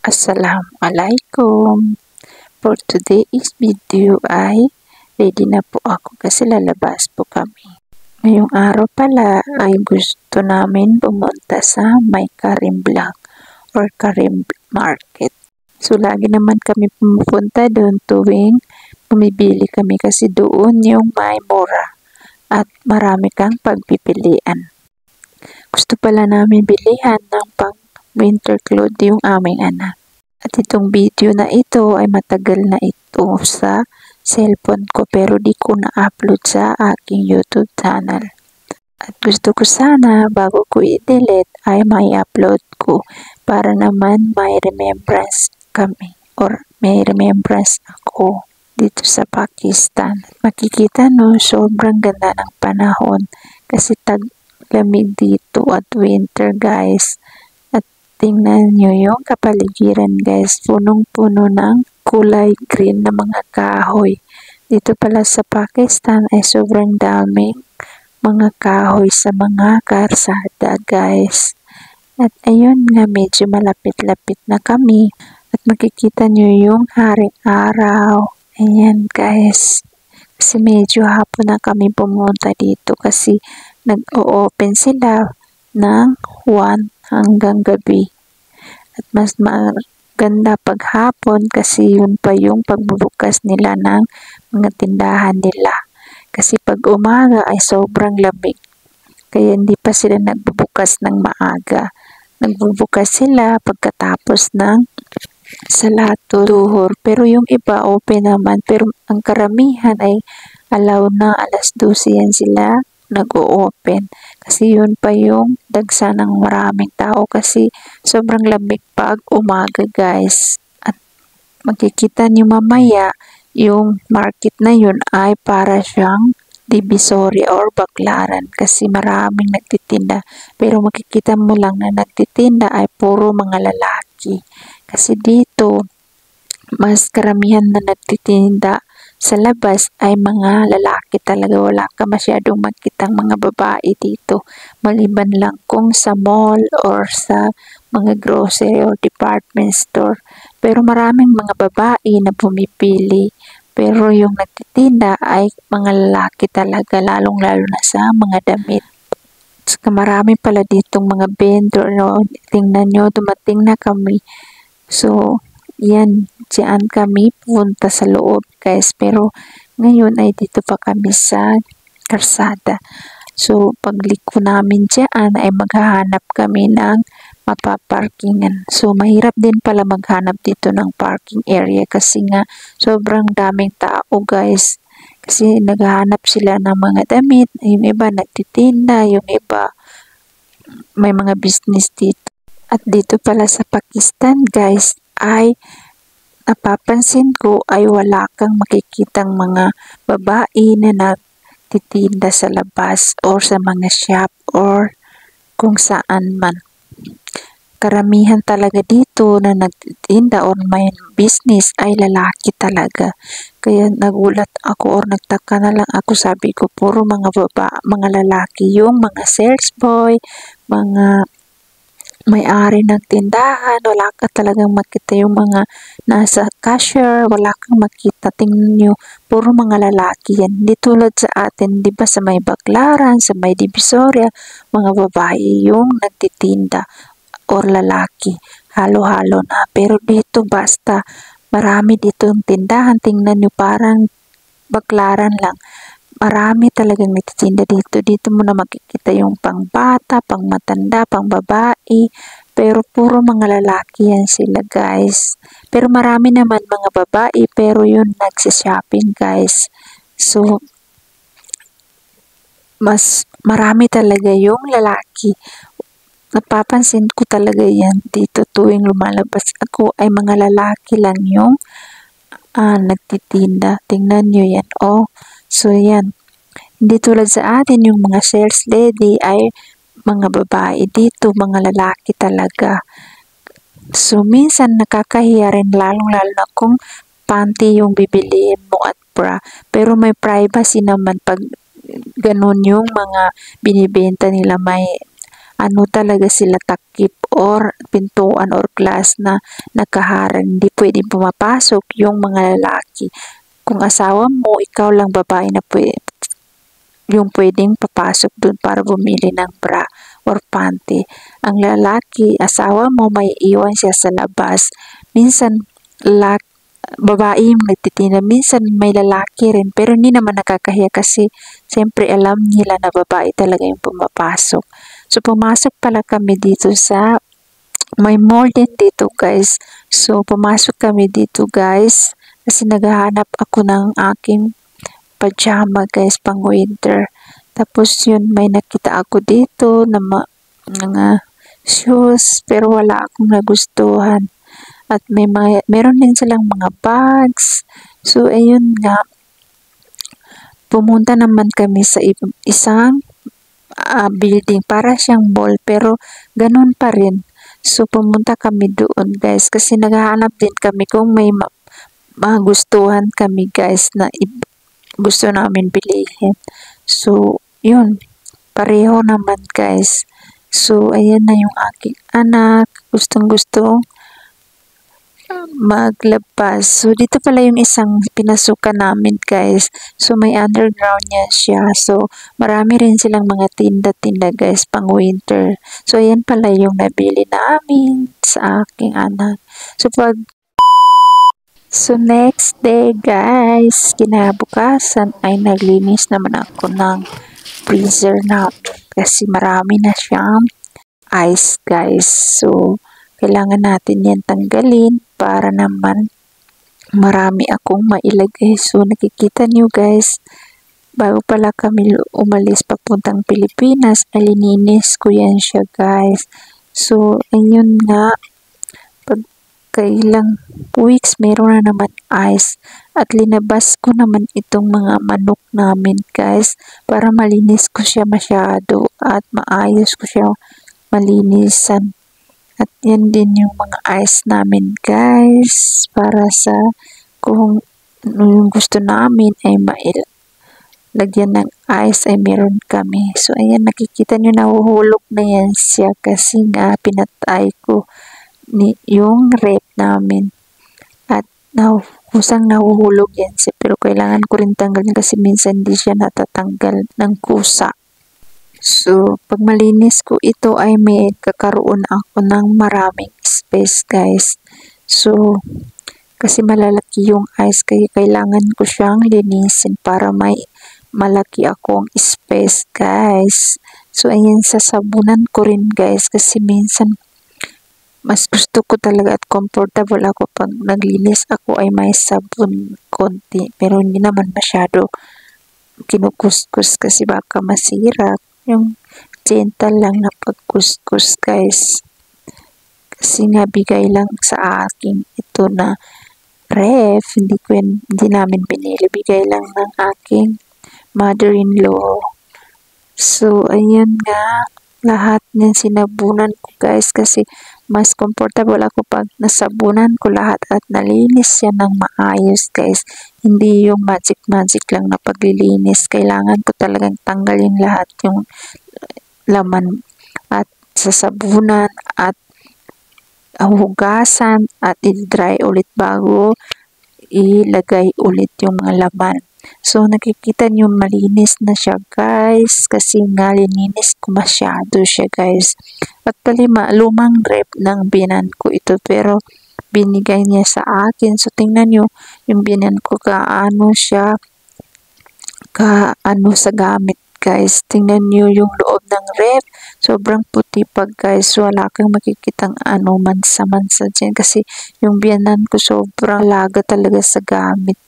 Assalamualaikum. For today's video ay ready na po ako kasi lalabas po kami. Ngayong araw pala ay gusto namin pumunta sa may Karimblang or Karim Market. So lagi naman kami pumupunta doon tuwing bumibili kami kasi doon yung may mura at marami kang pagpipilian. Gusto pala namin bilihan ng pang winter clothes yung aming anak. At itong video na ito ay matagal na ito sa cellphone ko pero di ko na-upload sa aking YouTube channel. At gusto ko sana bago ko i-delete ay may upload ko para naman may remembrance kami or may remembrance ako dito sa Pakistan. Makikita no, sobrang ganda ng panahon kasi tag-lamig dito at winter guys. Tingnan nyo yung kapaligiran guys, punong-puno ng kulay green na mga kahoy. Dito pala sa Pakistan ay sobrang daming mga kahoy sa mga karsada guys. At ayun nga, medyo malapit-lapit na kami. At makikita nyo yung haring araw. Ayan guys. Kasi medyo hapon na kami pumunta dito kasi nag-o-open sila ng 1 hanggang gabi. At mas maganda paghapon kasi yun pa yung pagbubukas nila ng mga tindahan nila. Kasi pag umaga ay sobrang lamig. Kaya hindi pa sila nagbubukas ng maaga. Nagbubukas sila pagkatapos ng salatul duhur. Pero yung iba open naman. Pero ang karamihan ay allow na alas 12 yan sila nag-o-open kasi yun pa yung dagsa ng maraming tao kasi sobrang lamig pag umaga guys. At makikita niyo mamaya yung market na yun ay para siyang Divisoria or Baclaran kasi maraming nagtitinda pero makikita mo lang na nagtitinda ay puro mga lalaki kasi dito mas karamihan na nagtitinda sa labas ay mga lalaki talaga, wala ka masyadong makitang mga babae dito maliban lang kung sa mall or sa mga grocery or department store pero maraming mga babae na pumipili pero yung nagtitinda ay mga lalaki talaga lalong lalo na sa mga damit. Saka marami pala ditong mga vendor no? Tingnan nyo, dumating na kami so yan, diyan kami punta sa loob guys pero ngayon ay dito pa kami sa karsada. So pagliko namin diyan ay maghahanap kami ng mapaparkingan. So mahirap din pala maghanap dito ng parking area kasi nga sobrang daming tao guys. Kasi naghahanap sila ng mga damit, yung iba nagtitinda, yung iba may mga business dito. At dito pala sa Pakistan guys ay napapansin ko ay wala kang makikitang mga babae na nagtitinda sa labas or sa mga shop or kung saan man. Karamihan talaga dito na nagtitinda or may business ay lalaki talaga. Kaya nagulat ako or nagtaka na lang ako, sabi ko puro mga mga lalaki yung mga sales boy, mga may-ari ng tindahan, wala ka talagang makita yung mga nasa cashier, wala kang makita. Tingnan nyo, puro mga lalaki yan. Hindi tulad sa atin, di ba sa may Baclaran, sa may Divisoria, mga babae yung nagtitinda or lalaki. Halo-halo na. Pero dito basta marami dito yung tindahan. Tingnan nyo, parang Baclaran lang. Marami talagang nagtitinda dito. Dito mo na makikita yung pang bata, pang matanda, pang babae. Pero puro mga lalaki yan sila guys. Pero marami naman mga babae pero yun nagsishopping guys. So mas marami talaga yung lalaki. Napapansin ko talaga yan dito tuwing lumalabas ako ay mga lalaki lang yung nagtitinda. Tingnan nyo yan. Oh. So yan, hindi tulad sa atin yung mga sales lady ay mga babae, dito mga lalaki talaga. So minsan nakakahiya rin lalong-lalo na kung panty yung bibiliin mo at bra. Pero may privacy naman pag ganun yung mga binibenta nila, may ano talaga sila takip or pintuan or glass na nakaharang. Hindi pwedeng pumapasok yung mga lalaki. Kung asawa mo, ikaw lang babae na yung pwedeng papasok dun para bumili ng bra or panty. Ang lalaki, asawa mo, may iwan siya sa labas. Minsan, babae yung nagtitinda. Minsan, may lalaki rin. Pero hindi naman nakakahiya kasi siyempre alam nila na babae talaga yung pumapasok. So, pumasok pala kami dito sa may mall din dito guys. So, pumasok kami dito guys kasi naghahanap ako ng aking pajama guys pang winter. Tapos yun, may nakita ako dito na mga shoes pero wala akong nagustuhan. At meron din silang mga bags. So, ayun nga. Pumunta naman kami sa isang building. Para siyang mall pero ganun pa rin. So, pumunta kami doon guys kasi naghahanap din kami kung may magustuhan kami guys na gusto namin bilihin. So, yun. Pareho naman guys. So, ayan na yung aking anak. Gustong-gusto maglabas. So, dito pala yung isang pinasukan namin guys. So, may underground niya siya. So, marami rin silang mga tinda-tinda guys pang winter. So, ayan pala yung nabili namin sa aking anak. So, next day guys, kinabukasan ay naglinis naman ako ng freezer namin kasi marami na siyang ice guys. So, kailangan natin yan tanggalin para naman marami akong mailagay. So, nakikita nyo guys, bago pala kami umalis papuntang Pilipinas, alininis ko yan siya guys. So, ayun nga, pagkailang weeks, meron na naman ice. At linabas ko naman itong mga manok namin guys, para malinis ko siya masyado at maayos ko siya malinisan. At yan din yung mga ice namin guys, para sa kung yung gusto namin ay lagyan ng ice ay meron kami. So ayan, nakikita nyo nahuhulog na yan siya kasi nga pinatay ko yung rep namin. At kusang nahuhulog yan siya, pero kailangan ko rin tanggalin kasi minsan di siya natatanggal ng kusa. So, pag malinis ko ito ay may kakaroon ako ng maraming space guys. So, kasi malalaki yung ice kaya kailangan ko siyang linisin para may malaki akong space guys. So, ayan, sasabunan ko rin guys kasi minsan mas gusto ko talaga at comfortable ako pag naglinis ako ay may sabon konti. Pero hindi naman masyado kinukuskus kasi baka masira. Yung gentle lang na pagkuskus guys. Kasi nga bigay lang sa akin ito na ref. Hindi namin binili. Bigay lang ng aking mother-in-law. So, ayan nga. Lahat ng sinabunan ko guys kasi mas comfortable ako pag nasabunan ko lahat at nalinis siya ng maayos guys. Hindi yung magic lang na paglilinis. Kailangan ko talagang tanggalin lahat yung laman at sasabunan at hugasan at i-dry ulit bago ilagay ulit yung mga laman. So, nakikita nyo malinis na siya guys kasi nga lininis ko masyado siya guys. Actually, lumang rep ng binan ko ito pero binigay niya sa akin. So, tingnan nyo yung binan ko kaano siya sa gamit guys. Tingnan nyo yung loob ng rep. Sobrang puti pa guys. So, wala kang makikitang mansa-mansa dyan kasi yung biyanan ko sobrang laga talaga sa gamit